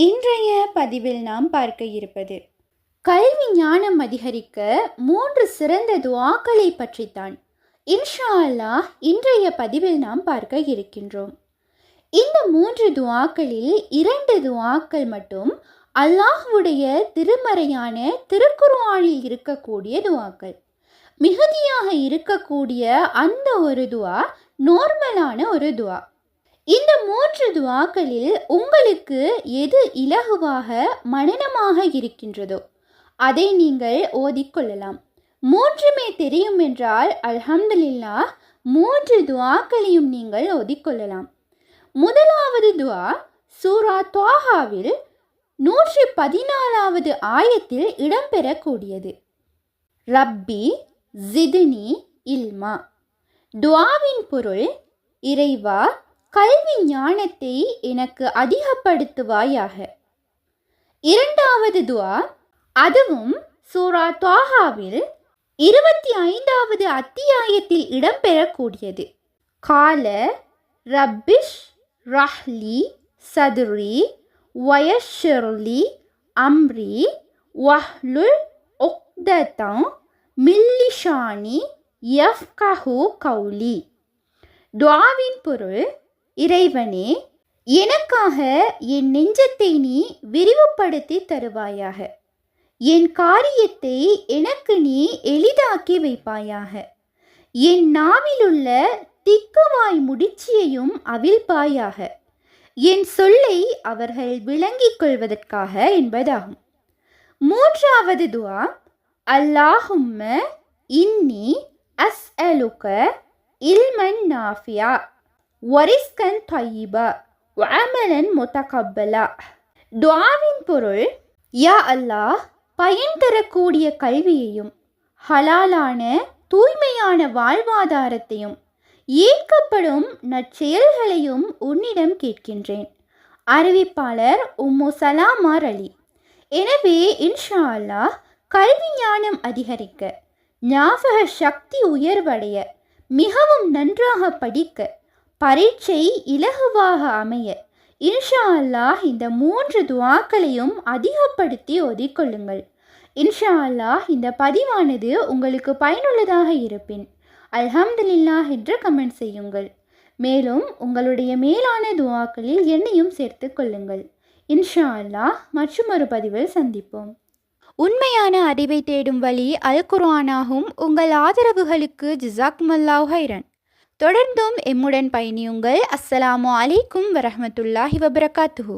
இன்றைய பதிவில் நாம் பார்க்க இருப்பது கல்வி ஞானம் அதிகரிக்க 3 சிறந்த துஆக்களை பற்றித்தான் இன்ஷா அல்லாஹ் இன்றைய பதிவில் நாம் பார்க்க இருக்கின்றோம். இந்த 3 துஆக்களில் 2 துஆக்கள் மட்டும் அல்லாஹ்வுடைய திருமறையான திருக்குர்ஆனில் இருக்கக்கூடிய துஆக்கள். மிகுதியாக இருக்கக்கூடிய அந்த ஒரு துஆ நார்மலான ஒரு துஆ. இந்த 3 துஆக்களில் உங்களுக்கு எது இலகுவாக மனனமாக இருக்கின்றதோ அதை நீங்கள் ஓதிக்கொள்ளலாம். 3மே தெரியும் என்றால் அல்ஹம்துலில்லாஹ் 3 துஆக்களையும் நீங்கள் ஓதிக்கொள்ளலாம். முதலாவது துஆ சூரா த்வாஹாவில் 114வது ஆயத்தில் இடம்பெறக்கூடியது. ரப்பி ஜிதுனி இல்மா. துஆவின் பொருள், இறைவா கல்வி ஞானத்தை எனக்கு அதிகப்படுத்துவாயாக. இரண்டாவது துஆ, அதுவும் சூரா த்வாஹாவில் 25வது அத்தியாயத்தில் இடம்பெறக்கூடியது. கால ரப்பிஷ் ரஹ்லி சதுரி வயஷ்ஷிர்லி அம்ரி வஹ்லுல் உக்ததம் மின் லிசானி யஃப்கஹு கௌலி. துஆவின் பொருள், இறைவனே எனக்காக என் நெஞ்சத்தை நீ விரிவுபடுத்தி தருவாயாக. என் காரியத்தை எனக்கு நீ எளிதாக்கி வைப்பாயாக. என் நாவிலுள்ள திக்குவாய் முடிச்சியையும் அவிழ்ப்பாயாக. என் சொல்லை அவர்கள் விளங்கிக் கொள்வதற்காக என்பதாகும். மூன்றாவது துஆ, அல்லாஹும்ம இன்னி அஸ்அலுக இல்மன் நாஃபியா வரிஸ்கன் தய்யிபா வஅமலன் முதகப்பலா. துஆவின் பொருள், யா அல்லாஹ் பயன் தரக்கூடிய கல்வியையும் ஹலாலான தூய்மையான வாழ்வாதாரத்தையும் ஏற்கப்படும் நற்செயல்களையும் உன்னிடம் கேட்கின்றேன். அறிவிப்பாளர் உம்மு சலாமார் அலி. எனவே இன்ஷா அல்லாஹ் கல்வி ஞானம் அதிகரிக்க, ஞாபக சக்தி உயர்வடைய, மிகவும் நன்றாக படிக்க, பரீட்சை இலகுவாக அமைய இன்ஷா அல்லாஹ் இந்த 3 துஆக்களையும் அதிகப்படுத்தி ஓதிக்கொள்ளுங்கள். இன்ஷா அல்லாஹ் இந்த பதிவானது உங்களுக்கு பயனுள்ளதாக இருப்பின் அல்ஹம்துலில்லாஹ் என்று கமெண்ட் செய்யுங்கள். மேலும் உங்களுடைய மேலான துஆக்களில் என்னையும் சேர்த்து கொள்ளுங்கள். இன்ஷா அல்லாஹ் மற்றொரு பதிவில் சந்திப்போம். உண்மையான அறிவை தேடும் வழி அல் குர்ஆனாகும். உங்கள் ஆதரவுகளுக்கு ஜஸாக்குமுல்லாஹ் ஹைரன். தொடர்ந்தும் எம்முடன் பயணியுங்கள். அஸ்ஸலாமு அலைக்கும் வரஹ்மத்துல்லாஹி வபரகாத்துஹு.